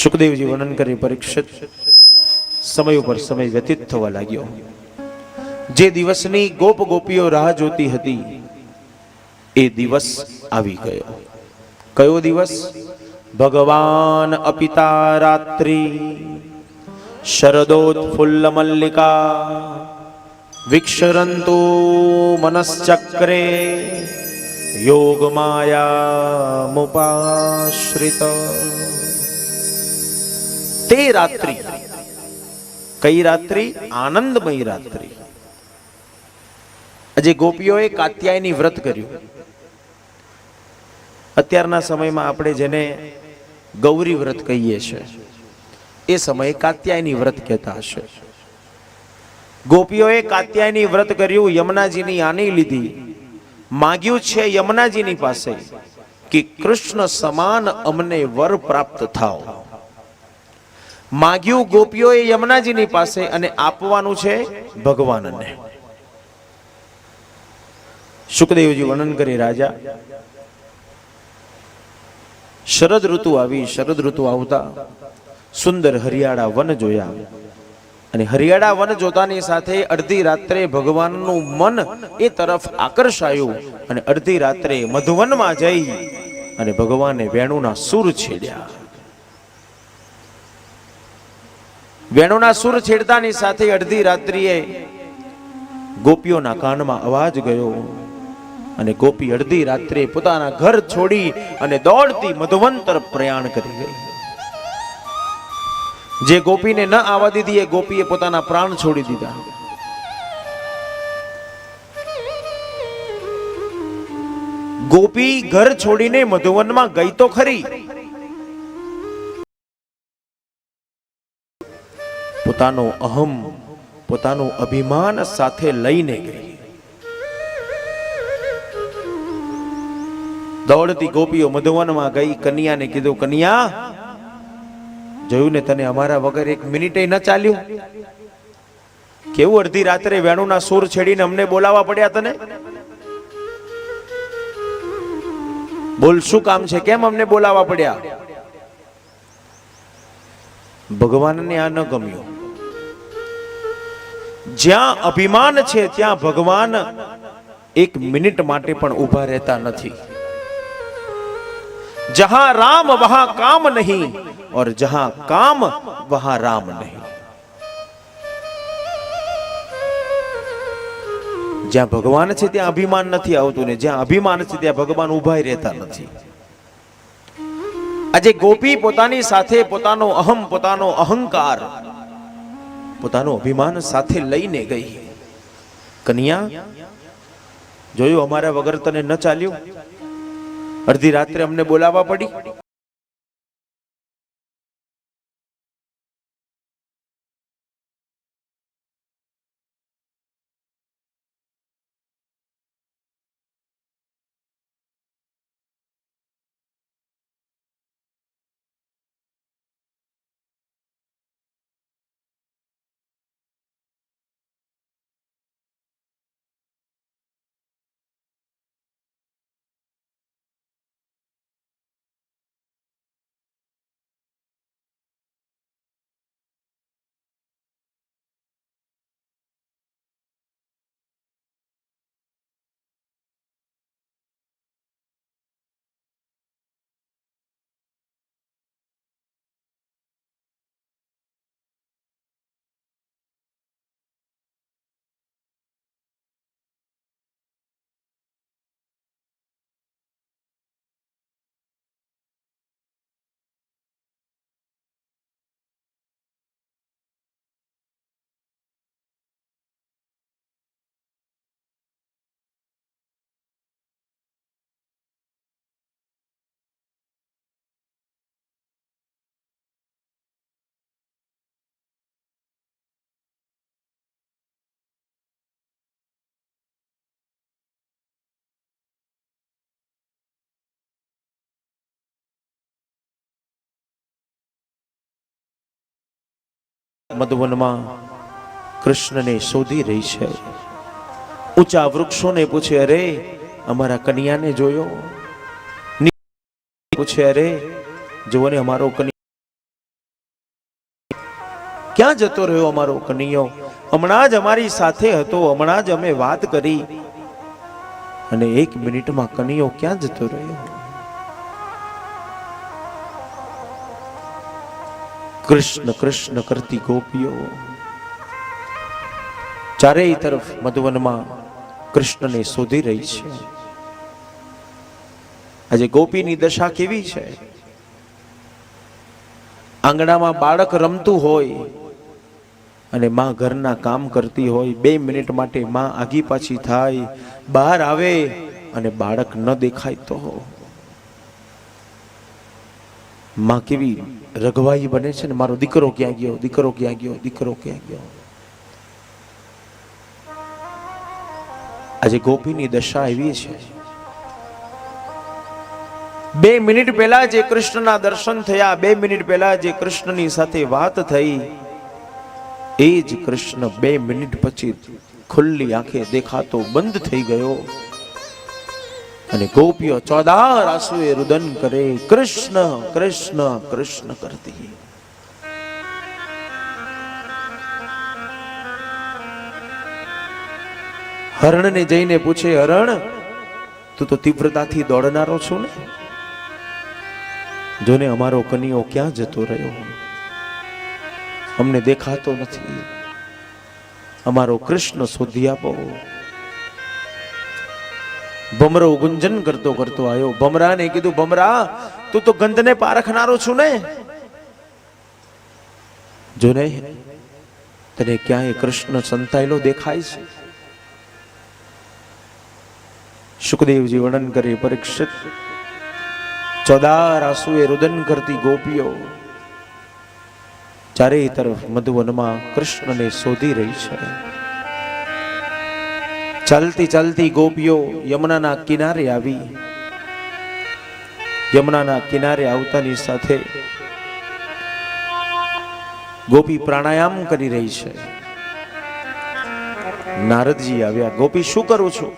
સુખદેવજી વર્ણન કરી પરીક્ષિત સમય ઉપર સમય વ્યતીત થવા લાગ્યો। જે દિવસની ગોપ ગોપીઓ રાહ જોતી હતી એ દિવસ આવી ગયો। કયો દિવસ? ભગવાન અપિતા રાત્રિ શરદોત્ફુલ્લ મલ્લિકા વિક્ષરંતુ મનશ્ચક્રે યોગ માયા મુપાશ્રિત। તે રાત્રિ કઈ રાત્રિ? આનંદમય રાત્રિ। આજે ગોપીઓએ કાત્યાયની વ્રત કર્યું। અત્યારના સમયમાં આપણે જેને ગૌરી વ્રત કહીએ છીએ એ સમયે કાત્યાયની વ્રત કહેતા હશે। ગોપીઓએ કાત્યાયની વ્રત કર્યું, યમુનાજીની આની લીધી, માગ્યું છે યમુનાજીની પાસે કે કૃષ્ણ સમાન અમને વર પ્રાપ્ત થાઓ। માગ્યું ગોપીઓએ યમુનાજીની પાસે અને આપવાનું છે ભગવાનને। સુખદેવજી વર્ણન કરી રાજા શરદ ઋતુ આવી। શરદ ઋતુ આવતા સુંદર હરિયાળા વન જોયા અને હરિયાળા વન જોતાની સાથે અડધી રાત્રે ભગવાનનું મન એ તરફ આકર્ષાયું અને અડધી રાત્રે મધુવનમાં જઈ અને ભગવાને વેણુના સૂર છેડ્યા। વેણુના સૂર છેડતાની સાથે અડધી રાત્રિએ ગોપીઓના કાનમાં અવાજ ગયો અને ગોપી અડધી રાત્રે પોતાના ઘર છોડી અને દોડતી મધુવન તરફ પ્રયાણ કરી ગઈ। જે ગોપીને ન આવવા દીધી એ ગોપીએ પોતાના પ્રાણ છોડી દીધા। ગોપી ઘર છોડીને મધુવનમાં ગઈ તો ખરી, પોતાનો અહમ, પોતાનું અભિમાન સાથે લઈને ગઈ। દોડતી ગોપીઓ મધુવનમાં ગઈ, કન્યાને કીધું, કન્યા જોયું ને તને અમારા વગર એક મિનિટે ન ચાલ્યું? કેવું અડધી રાત્રે વેણુના સૂર છેડીને અમને બોલાવવા પડ્યા તને? બોલ, શું કામ છે? કેમ અમને બોલાવવા પડ્યા? ભગવાનને આ ન ગમ્યું। જ્યાં અભિમાન છે ત્યાં ભગવાન એક મિનિટ માટે પણ ઊભા રહેતા નથી। जहां राम वहां काम नहीं और जहां काम वहां राम नहीं। જ્યાં ભગવાન છે ત્યાં અભિમાન નથી આવતું ને જ્યાં અભિમાન છે ત્યાં ભગવાન ઊભા રહેતા નથી। આજે ગોપી પોતાની સાથે પોતાનો અહમ, પોતાનો અહંકાર, પોતાનું અભિમાન સાથે લઈને ગઈ। કન્યા જોયું અમારા વગર તને ન ચાલ્યું? અડધી રાત્રે અમને બોલાવવા પડી? મધુવનમાં કૃષ્ણને શોધી રહી છે। ઊંચા વૃક્ષોને પૂછે, અરે અમારા કન્યાને જોયો? પૂછે, અરે જોને અમારો કન્યા ક્યાં જતો રહ્યો અમારો કનૈયો? હમણાં જ અમારી સાથે હતો, હમણાં જ અમે વાત કરી અને 1 મિનિટમાં કનૈયો ક્યાં જતો રહ્યો? કૃષ્ણ કૃષ્ણ કરતી ગોપીઓ ચારેય તરફ મધુવનમાં કૃષ્ણને શોધી રહી છે. આજે ગોપીની દશા કેવી છે? આંગણામાં બાળક રમતું હોય અને માં ઘરના કામ કરતી હોય, 2 મિનિટ માટે માં આગી પાછી થાય, બહાર આવે અને બાળક ન દેખાય તો માં કેવી રઘવાઈ બને છે ને, મારો દીકરો ક્યાં ગયો, દીકરો ક્યાં ગયો, દીકરો ક્યાં ગયો. આજે ગોપીની દશા એવી છે. 2 મિનિટ પહેલા જે કૃષ્ણના દર્શન થયા, 2 મિનિટ પહેલા જે કૃષ્ણની સાથે વાત થઈ, એ જ કૃષ્ણ 2 મિનિટ પછી ખુલ્લી આંખે દેખાતો બંધ થઈ ગયો અને ગોપીઓ ચોદાર આંસુએ રુદન કરે, કૃષ્ણ કૃષ્ણ કૃષ્ણ કરતી. હરણને જઈને પૂછે, હરણ તું તો તીવ્રતાથી દોડનારો છો ને, જોને અમારો કનૈયો ક્યાં જતો રહ્યો? અમને દેખાતો નથી, અમારો કૃષ્ણ શોધી આપો. ભમરો ગુંજન કરતો કરતો આવ્યો. ભમરાને કીધું, ભમરા તું તો ગંધને પારખનારો છું ને, જોને તને ક્યાંય કૃષ્ણ સંતાયેલો દેખાય છે? સુખદેવજી વર્ણન કરે, પરીક્ષિત ચોદાર આંસુએ રુદન કરતી ગોપીઓ ચારેય તરફ મધુવનમાં કૃષ્ણને શોધી રહી છે. ચાલતી ચાલતી ગોપીઓ યમુનાના કિનારે આવી. યમુનાના કિનારે આવતાની સાથે ગોપી પ્રાણાયામ કરી રહી છે. નારદજી આવ્યા. ગોપી શું કરું છું?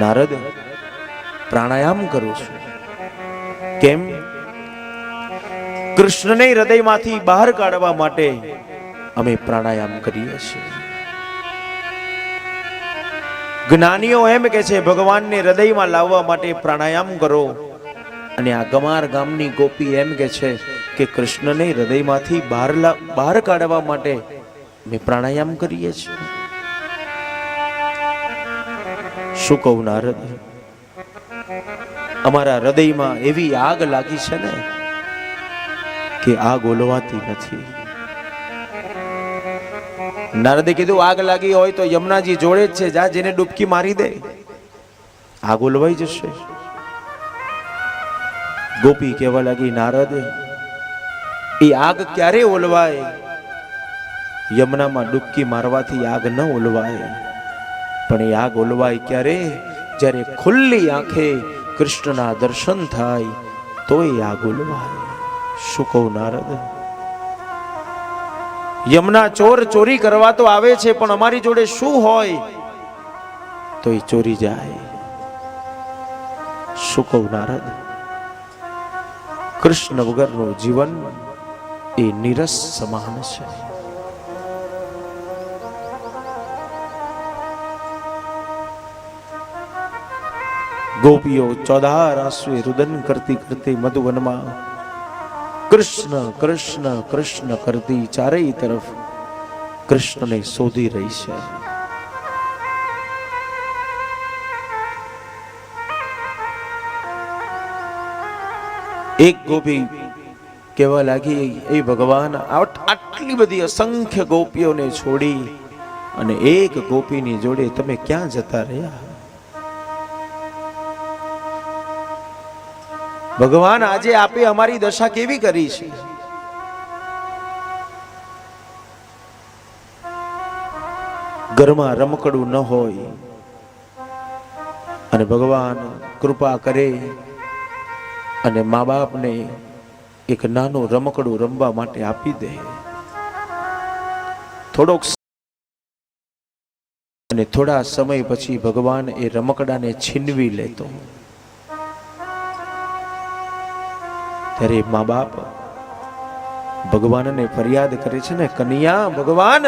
નારદ પ્રાણાયામ કરું છું. કેમ? કૃષ્ણને હૃદયમાંથી બહાર કાઢવા માટે અમે પ્રાણાયામ કરીએ છીએ. જ્ઞાનીઓ એમ કે છે ભગવાનને હૃદયમાં લાવવા માટે પ્રાણાયામ કરો, અને આ ગમાર ગામની ગોપી એમ કે છે કે કૃષ્ણને હૃદયમાંથી બહાર કાઢવા માટે અમે પ્રાણાયામ કરીએ છીએ. શું કહું નારદ, અમારા હૃદયમાં એવી આગ લાગી છે ને કે આગ ઓલવાતી નથી. નારદે કીધું, આગ લાગી હોય તો યમુનાજી જોડે જ છે, જા જેને ડૂબકી મારી દે, આગ ઓલવાઈ જશે. ગોપી કહેવા લાગી, નારદ એ આગ ક્યારે ઓલવાય? યમુનામાં ડૂબકી મારવાથી આગ ન ઓલવાય, પણ એ આગ ઓલવાય ક્યારે? જ્યારે ખુલ્લી આંખે કૃષ્ણના દર્શન થાય તો એ આગ ઓલવાય. શું કહું નારદ, યમુના ચોર ચોરી કરવા તો આવે છે, પણ અમારી જોડે શું હોય તો એ ચોરી જાય. શું કહું નારદ, કૃષ્ણ વગરનું જીવન એ નીરસ સમાન છે. ગોપીઓ ચોદાર આંસુએ રુદન કરતી કરતી મધુવનમાં કૃષ્ણ કૃષ્ણ કૃષ્ણ કરતી ચારેય તરફ કૃષ્ણને શોધી રહી છે. એક ગોપી કહેવા લાગી, એ ભગવાન, આટલી બધી અસંખ્ય ગોપીઓને છોડી અને એક ગોપીની જોડે તમે ક્યાં જતા રહ્યા? ભગવાન, આજે આપે અમારી દશા કેવી કરી છે? ઘરમાં રમકડું ન હોય અને ભગવાન કૃપા કરે અને મા બાપને એક નાનું રમકડું રમવા માટે આપી દે, થોડોક અને થોડા સમય પછી ભગવાન એ રમકડાને છીનવી લેતો, ત્યારે મા બાપ ભગવાનને ફરિયાદ કરે છે ને, કનૈયા ભગવાન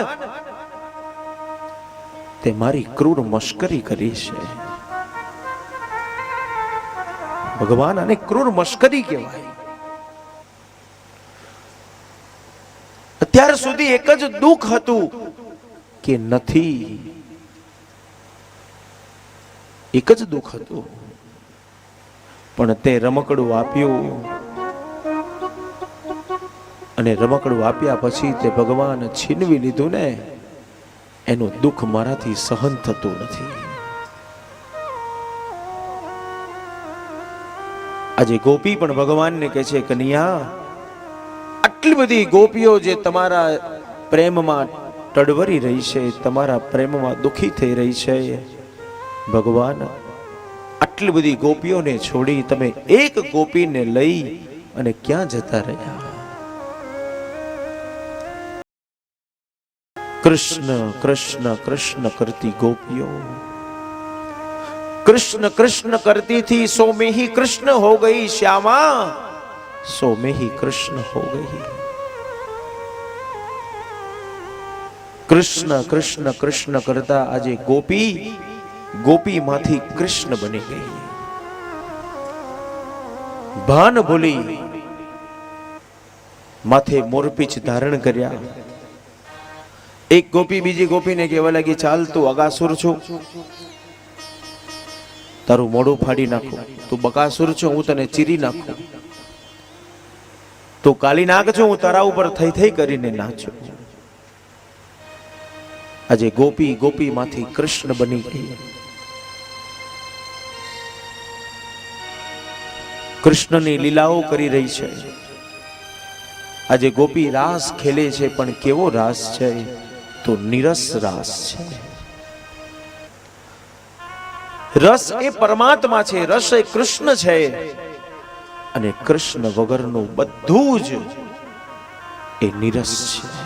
તે મારી ક્રૂર મશ્કરી કરી છે. ભગવાન આને ક્રૂર મશ્કરી કહેવાય. અત્યાર સુધી એક જ દુઃખ હતું કે નથી, એક જ દુઃખ હતું, પણ તે રમકડું આપ્યું અને રમકડું આપ્યા પછી તે ભગવાન છીનવી લીધું ને, એનું દુઃખ મારાથી સહન થતું નથી. આજે ગોપી પણ ભગવાનને કહે છે, કનૈયા આટલી બધી ગોપીઓ જે તમારા પ્રેમમાં તડવરી રહી છે, તમારા પ્રેમમાં દુખી થઈ રહી છે, ભગવાન આટલી બધી ગોપીઓને છોડી તમે એક ગોપીને લઈ અને ક્યાં જતા રહ્યા? કૃષ્ણ કૃષ્ણ કૃષ્ણ કરતી ગોપીઓ, कृष्ण कृष्ण करती थी सो में ही कृष्ण हो गई श्यामा, सो में ही कृष्ण हो गई. कृष्ण कृष्ण कृष्ण करता આજે ગોપી, ગોપી માંથી કૃષ્ણ બની ગઈ. ભાન ભૂલી માથે મોરપીંછ ધારણ કર્યા. એક ગોપી બીજી ગોપીને કહેવા લાગી, ચાલ તું અગાસુર છો, તારું મોઢું ફાડી નાખું, તું બકાસુર છો, હું તને ચીરી નાખું, તું કાલી નાગ છો, હું તારા ઉપર થઈ થઈ કરીને નાચું. આજે ગોપી ગોપી માંથી કૃષ્ણ બની ગઈ. કૃષ્ણની લીલાઓ કરી રહી છે. આજે ગોપી રાસ ખેલે છે, પણ કેવો રાસ છે? તો નિરસ રાસ છે. રસ એ પરમાત્મા છે, રસ એ કૃષ્ણ છે, અને કૃષ્ણ વગરનું બધું જ એ નિરસ છે.